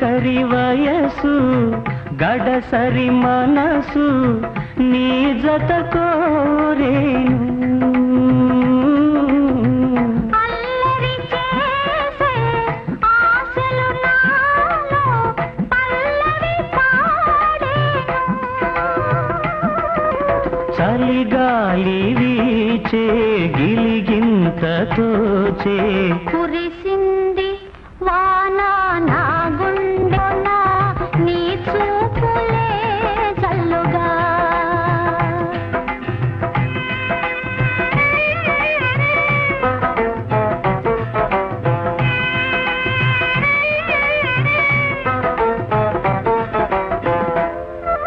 తొలకరి వయసు గడసరి మనసు నీ జత కోరేను చలిగాలి వీచే గిలిగింత తోచే